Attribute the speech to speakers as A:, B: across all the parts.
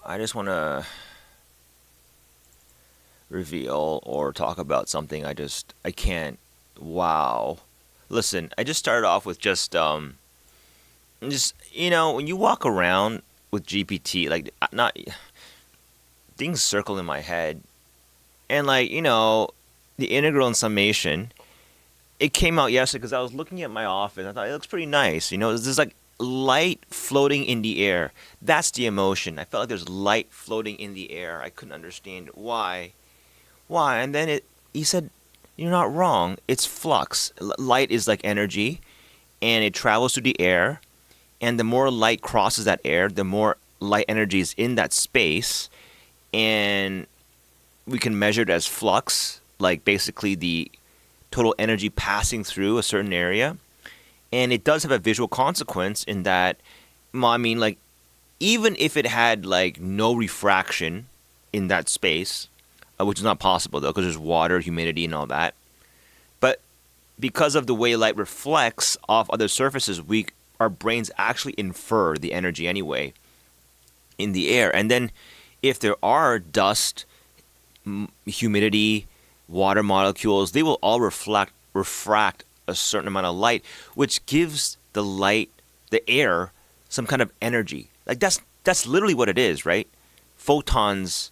A: I just want to reveal or talk about something I can't. Wow. Listen, I just started off with just when you walk around with GPT, like not things circle in my head, and the integral and summation. It came out yesterday because I was looking at my office. I thought it looks pretty nice. There's like light floating in the air. That's the emotion. I felt like there's light floating in the air. I couldn't understand why. Why? And then he said, "You're not wrong. It's flux. Light is like energy, and it travels through the air. And the more light crosses that air, the more light energy is in that space, and we can measure it as flux, like basically the total energy passing through a certain area. And it does have a visual consequence in that, I mean, like, even if it had like no refraction in that space, which is not possible though, because there's water, humidity, and all that. But because of the way light reflects off other surfaces, our brains actually infer the energy anyway in the air. And then if there are dust, humidity, water molecules, they will all refract a certain amount of light, which gives the air, some kind of energy. Like that's literally what it is, right? Photons.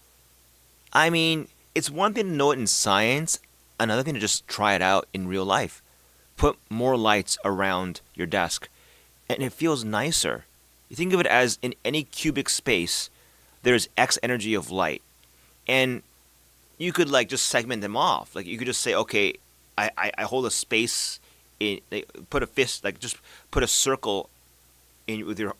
A: I mean, it's one thing to know it in science, another thing to just try it out in real life. Put more lights around your desk, and it feels nicer. You think of it as in any cubic space, there's X energy of light, and you could like just segment them off. Like you could just say, okay, I hold a space in, like, put a fist, like just put a circle in with your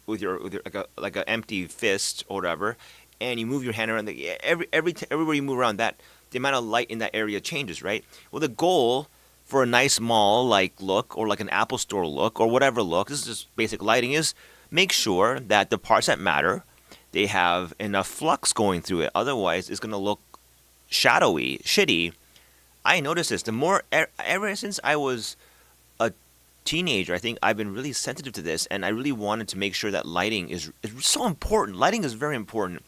A: like a empty fist or whatever, and you move your hand around. Everywhere you move around that, the amount of light in that area changes, right? Well, the goal for a nice mall like look or like an Apple Store look or whatever look, this is just basic lighting, is make sure that the parts that matter, they have enough flux going through it. Otherwise, it's going to look shadowy, shitty. I noticed this. The more ever since I was a teenager, I think I've been really sensitive to this, and I really wanted to make sure that lighting is so important. Lighting is very important.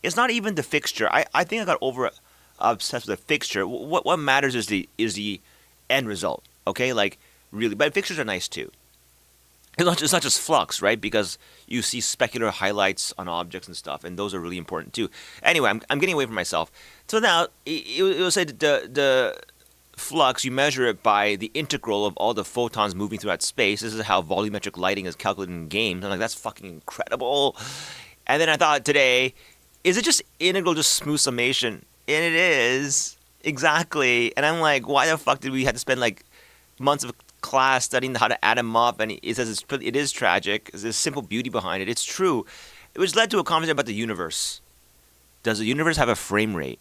A: It's not even the fixture. I think I got over obsessed with the fixture. What matters is the end result. Okay, like really, but fixtures are nice too. It's not just flux, right? Because you see specular highlights on objects and stuff, and those are really important too. Anyway, I'm getting away from myself. So now it will say that the flux, you measure it by the integral of all the photons moving through that space. This is how volumetric lighting is calculated in games. I'm like, that's fucking incredible. And then I thought today, is it just integral, just smooth summation? And it is exactly. And I'm like, why the fuck did we have to spend like months of class studying how to add them up? And it says it is tragic. There's a simple beauty behind it. It's true. Which led to a conversation about the universe. Does the universe have a frame rate?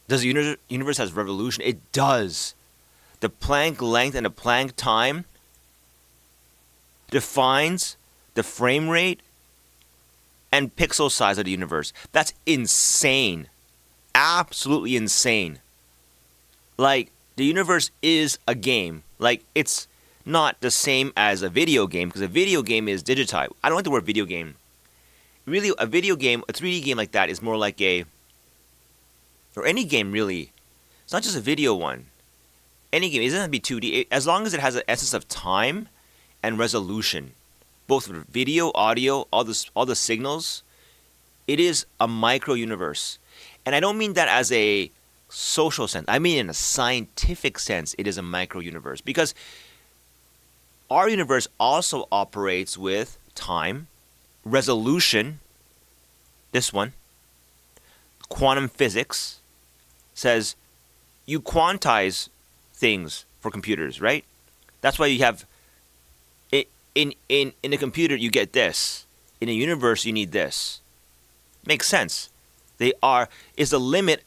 A: Does the universe has revolution? It does. The Planck length and the Planck time defines the frame rate and pixel size of the universe. That's insane. Absolutely insane. Like, the universe is a game. Like, it's not the same as a video game, because a video game is digitized. I don't like the word video game. Really, a video game, a 3D game like that is more like or any game really. It's not just a video one. Any game, it doesn't have to be 2D, as long as it has an essence of time and resolution. Both for video, audio, all the signals. It is a micro universe. And I don't mean that as a social sense. I mean in a scientific sense, it is a micro universe. Because our universe also operates with time, resolution, this one, quantum physics says you quantize things for computers, right? That's why you have in a computer you get this. In a universe you need this. Makes sense. They are is the limit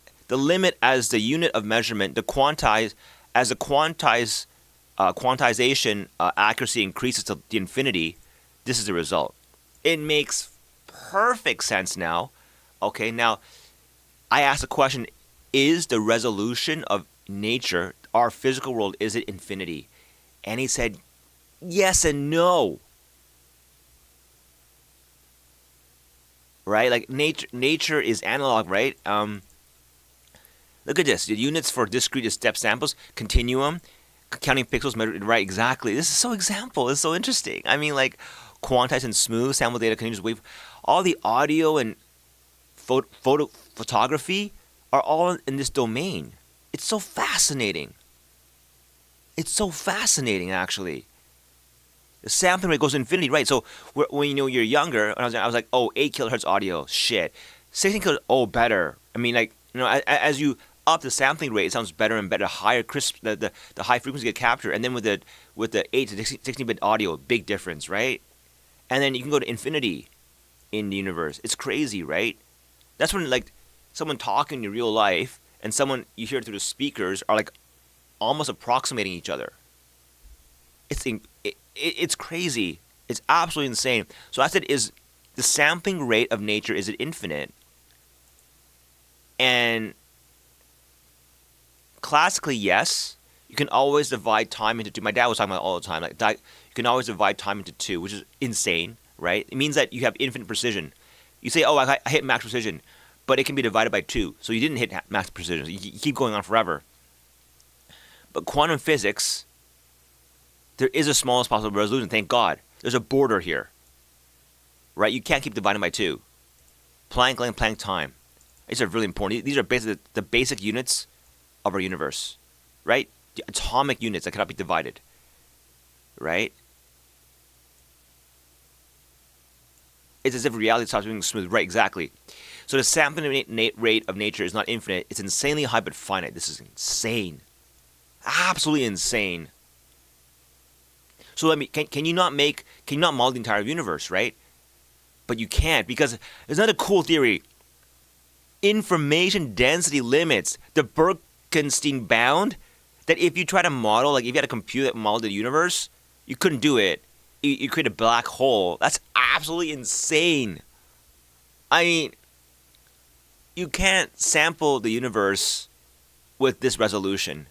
A: as the unit of measurement, the quantized as the quantization accuracy increases to the infinity. This is the result. It makes perfect sense now. Okay, now I asked the question, is the resolution of nature, our physical world, is it infinity? And he said, yes and no. right? Like nature is analog, right? Look at this. The units for discrete step samples, continuum, counting pixels, measured right exactly. This is so example. It's so interesting. I mean, like quantized and smooth sample data, continuous wave, all the audio and photography are all in this domain. It's so fascinating. It's so fascinating, actually. The sampling rate goes to infinity, right? So when you're younger, when I was like, oh, 8 kilohertz audio, shit. 16 kilohertz, oh, better. I mean, like, as you up the sampling rate, it sounds better and better, higher crisp, the high frequency get captured. And then with the 8 to 16-bit audio, big difference, right? And then you can go to infinity in the universe. It's crazy, right? That's when, like, someone talking in real life and someone you hear through the speakers are, like, almost approximating each other. It's crazy. It's absolutely insane. So I said, is the sampling rate of nature, is it infinite? And classically, yes. You can always divide time into two. My dad was talking about it all the time. Like, you can always divide time into two, which is insane, right? It means that you have infinite precision. You say, oh, I hit max precision, but it can be divided by 2. So you didn't hit max precision. You keep going on forever. But quantum physics, there is a smallest possible resolution. Thank God. There's a border here, right? You can't keep dividing by 2. Planck length, Planck time. These are really important. These are basically the basic units of our universe, right? The atomic units that cannot be divided, right? It's as if reality stops being smooth. Right, exactly. So the sampling rate of nature is not infinite. It's insanely high but finite. This is insane. Absolutely insane. So can you not model the entire universe, right? But you can't, because there's another cool theory. Information density limits, the Birkenstein bound, that if you try to model, like if you had a computer that modeled the universe, you couldn't do it. You create a black hole. That's absolutely insane. I mean, you can't sample the universe with this resolution.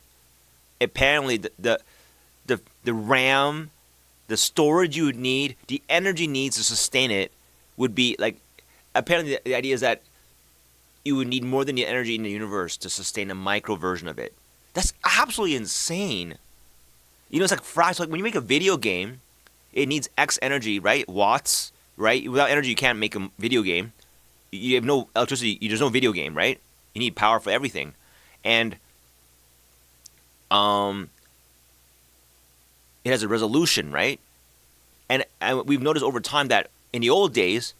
A: Apparently, the RAM, the storage you would need, the energy needs to sustain it would be like. Apparently, the idea is that you would need more than the energy in the universe to sustain a micro version of it. That's absolutely insane. It's like fractal. Like when you make a video game, it needs X energy, right? Watts, right? Without energy, you can't make a video game. You have no electricity. There's no video game, right? You need power for everything, and it has a resolution, right? And we've noticed over time that in the old days,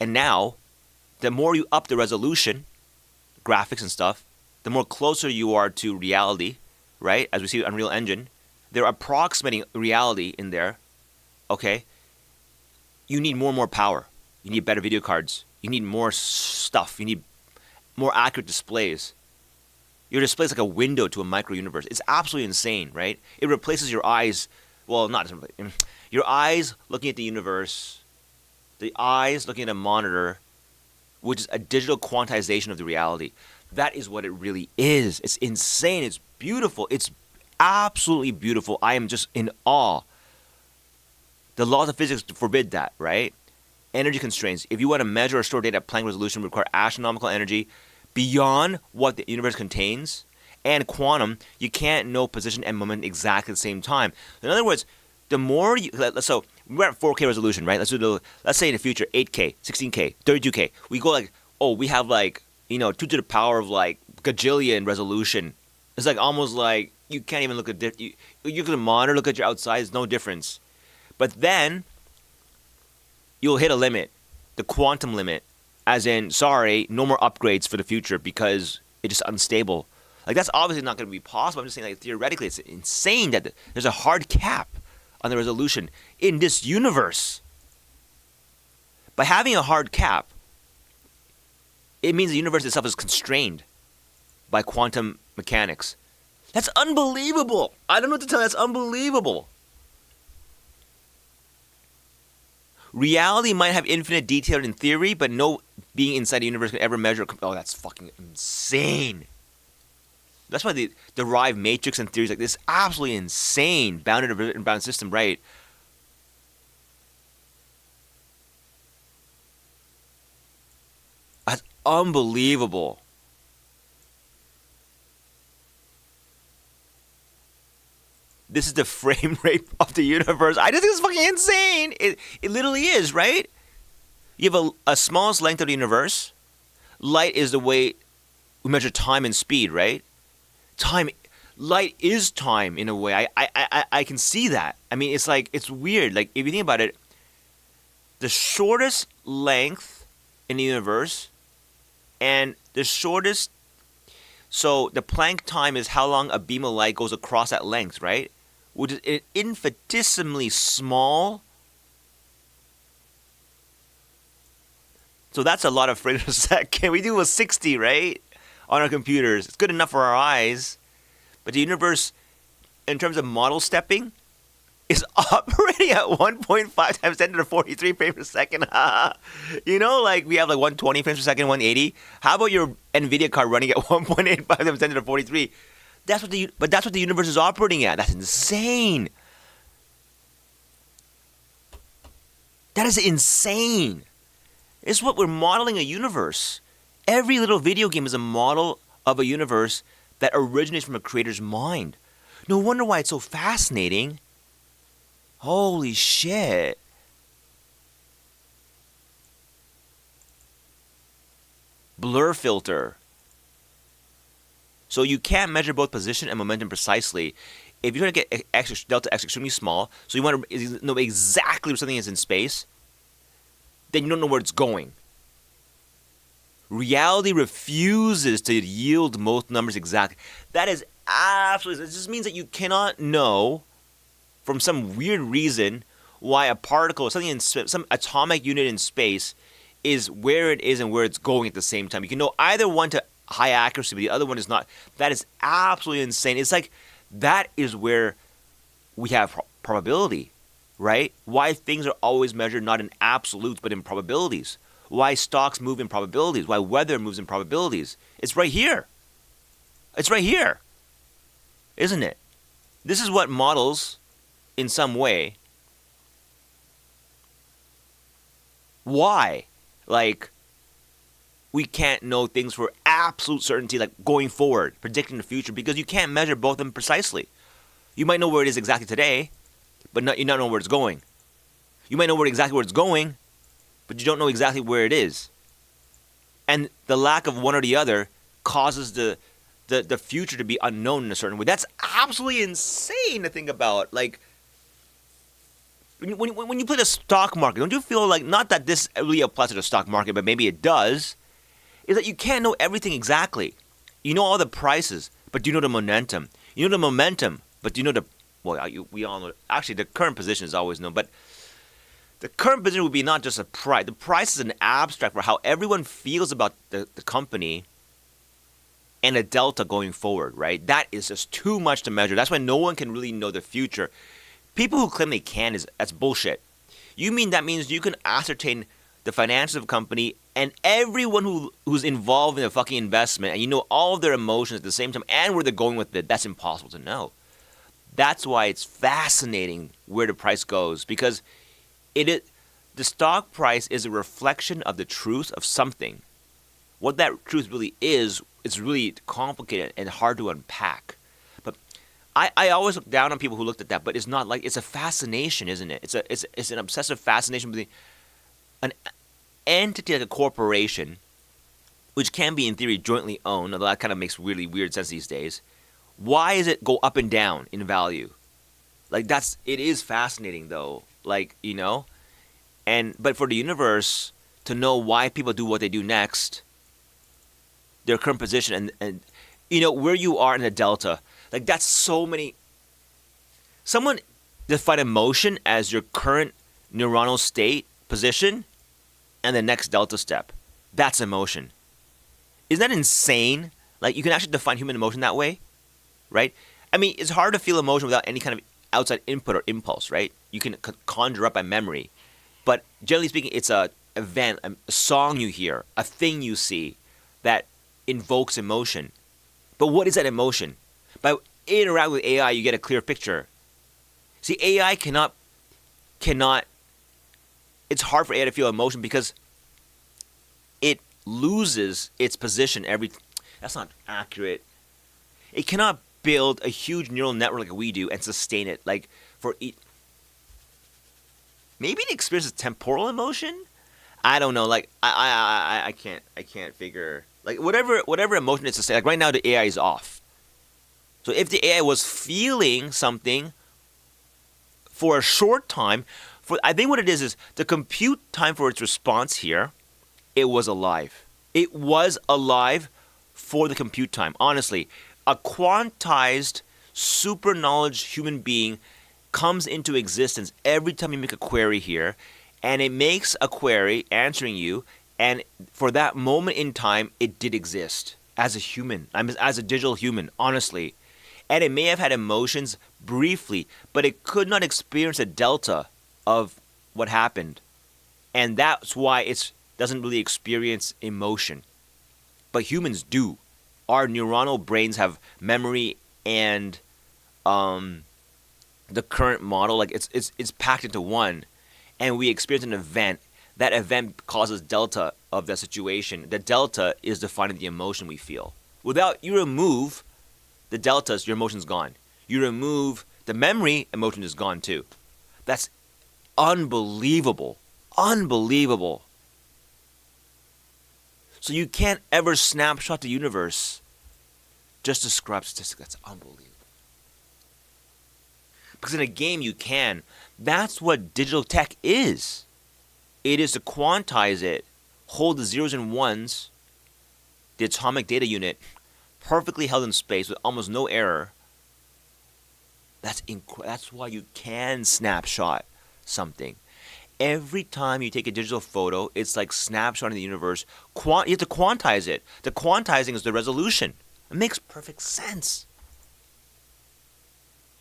A: and now, the more you up the resolution, graphics and stuff, the more closer you are to reality, right? As we see with Unreal Engine, they're approximating reality in there. Okay, you need more and more power. You need better video cards. You need more stuff. You need more accurate displays. Your display is like a window to a micro universe. It's absolutely insane, right? It replaces your eyes. Well, not your eyes looking at the universe, the eyes looking at a monitor, which is a digital quantization of the reality. That is what it really is. It's insane. It's beautiful. It's absolutely beautiful. I am just in awe. The laws of physics forbid that, right? Energy constraints. If you want to measure or store data at Planck resolution, require astronomical energy beyond what the universe contains. And quantum, you can't know position and moment exactly at the same time. In other words, the more you, so we're at 4K resolution, right? Let's say in the future 8K, 16K, 32K. We go like, oh, we have like 2 to the power of like gajillion resolution. It's like almost like you can't even look at you look at the monitor, look at your outside. There's no difference. But then you'll hit a limit, the quantum limit, as in, sorry, no more upgrades for the future because it's just unstable. Like, that's obviously not going to be possible. I'm just saying, like, theoretically, it's insane that there's a hard cap on the resolution in this universe. By having a hard cap, it means the universe itself is constrained by quantum mechanics. That's unbelievable. I don't know what to tell you. That's unbelievable. Reality might have infinite detail in theory, but no being inside the universe can ever measure. Oh, that's fucking insane. That's why they derive matrix and theories like this. Absolutely insane. Bounded and bound system, right? unbelievable. This is the frame rate of the universe. I just think it's fucking insane. It literally is, right? You have a smallest length of the universe. Light is the way we measure time and speed, right? Time, light is time in a way. I can see that. I mean, it's like, it's weird. Like, if you think about it, the shortest length in the universe and the shortest, so the Planck time is how long a beam of light goes across that length, right? Which is infinitesimally small. So that's a lot of frames per second. We do a 60, right? On our computers. It's good enough for our eyes. But the universe, in terms of model stepping, is operating at 1.5 times 10 to the 43 frames per second. You know, like we have like 120 frames per second, 180. How about your NVIDIA card running at 1.85 times 10 to the 43? That's what the universe is operating at. That's insane. That is insane. It's what we're modeling a universe. Every little video game is a model of a universe that originates from a creator's mind. No wonder why it's so fascinating. Holy shit. Blur filter. So you can't measure both position and momentum precisely. If you're going to get delta x extremely small, so you want to know exactly where something is in space, then you don't know where it's going. Reality refuses to yield most numbers exact. That is absolutely, it just means that you cannot know from some weird reason why a particle, something in some atomic unit in space is where it is and where it's going at the same time. You can know either one to high accuracy, but the other one is not. That is absolutely insane. It's like that is where we have probability, right? Why things are always measured not in absolutes but in probabilities. Why stocks move in probabilities. Why weather moves in probabilities. It's right here. It's right here. Isn't it? This is what models, in some way, why, like, we can't know things for absolute certainty, like going forward, predicting the future, because you can't measure both of them precisely. You might know where it is exactly today, but you don't know where it's going. You might know exactly where it's going, but you don't know exactly where it is. And the lack of one or the other causes the future to be unknown in a certain way. That's absolutely insane to think about. Like, when you play the stock market, don't you feel like, not that this really applies to the stock market, but maybe it does, is that you can't know everything exactly. You know all the prices, but do you know the momentum? You know the momentum, but do you know the, well, we all know, actually the current position is always known, but the current position would be not just a price. The price is an abstract for how everyone feels about the company and a delta going forward, right? That is just too much to measure. That's why no one can really know the future. People who claim they can, that's bullshit. You mean that means you can ascertain the finances of a company and everyone who's involved in a fucking investment, and you know all of their emotions at the same time and where they're going with it? That's impossible to know. That's why it's fascinating where the price goes, because the stock price is a reflection of the truth of something. What that truth really is really complicated and hard to unpack. But I always look down on people who looked at that, but it's not like, it's a fascination, isn't it? It's an obsessive fascination with an entity like a corporation, which can be in theory jointly owned, although that kind of makes really weird sense these days. Why does it go up and down in value? Like, it is fascinating though. Like, you know, but for the universe to know why people do what they do next, their current position, and you know, where you are in the delta, like that's so many. Someone define emotion as your current neuronal state position and the next delta step. That's emotion. Isn't that insane? Like, you can actually define human emotion that way, right? I mean, it's hard to feel emotion without any kind of outside input or impulse, right? You can conjure up a memory. But generally speaking, it's a event, a song you hear, a thing you see that invokes emotion. But what is that emotion? By interacting with AI, you get a clear picture. See, AI cannot, it's hard for AI to feel emotion because loses its position every. That's not accurate. It cannot build a huge neural network like we do and sustain it. Like for maybe it experiences temporal emotion. I don't know. Like I can't figure like whatever emotion it's to say. Like right now the AI is off. So if the AI was feeling something for a short time, for I think what it is the compute time for its response here, it was alive. It was alive for the compute time. Honestly, a quantized super knowledge human being comes into existence every time you make a query here, and it makes a query answering you, and for that moment in time, it did exist as a human, as a digital human, honestly. And it may have had emotions briefly, but it could not experience a delta of what happened. And that's why it doesn't really experience emotion. But humans do. Our neuronal brains have memory and the current model, like it's packed into one, and we experience an event. That event causes delta of the situation. The delta is defining the emotion we feel. Without you remove the deltas, your emotion's gone. You remove the memory, emotion is gone too. That's unbelievable. Unbelievable. So you can't ever snapshot the universe. Just describe statistics. That's unbelievable. Because in a game you can. That's what digital tech is. It is to quantize it, hold the zeros and ones, the atomic data unit, perfectly held in space with almost no error. That's why you can snapshot something. Every time you take a digital photo, it's like snapshotting the universe. You have to quantize it. The quantizing is the resolution. It makes perfect sense.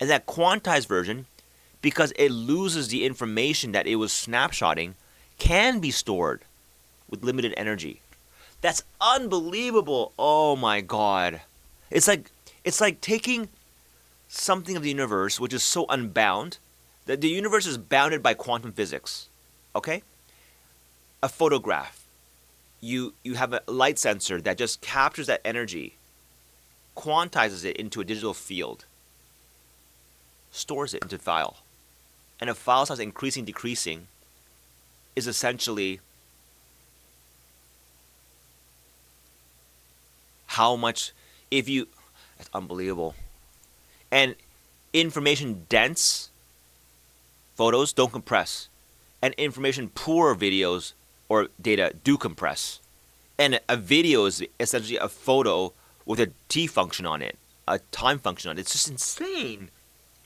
A: And that quantized version, because it loses the information that it was snapshotting, can be stored with limited energy. That's unbelievable. Oh my God. It's like taking something of the universe which is so unbound that the universe is bounded by quantum physics. Okay? A photograph. You have a light sensor that just captures that energy, quantizes it into a digital field, stores it into a file. And a file size increasing, decreasing is essentially how much, that's unbelievable. And information dense photos don't compress. And information poor videos or data do compress. And a video is essentially a photo with a T function on it, a time function on it. It's just insane.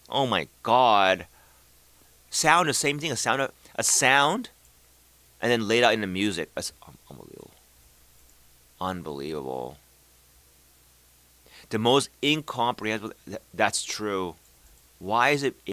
A: Oh my God. Sound, the same thing. A sound, and then laid out in the music. That's unbelievable. Unbelievable. The most incomprehensible. That's true. Why is it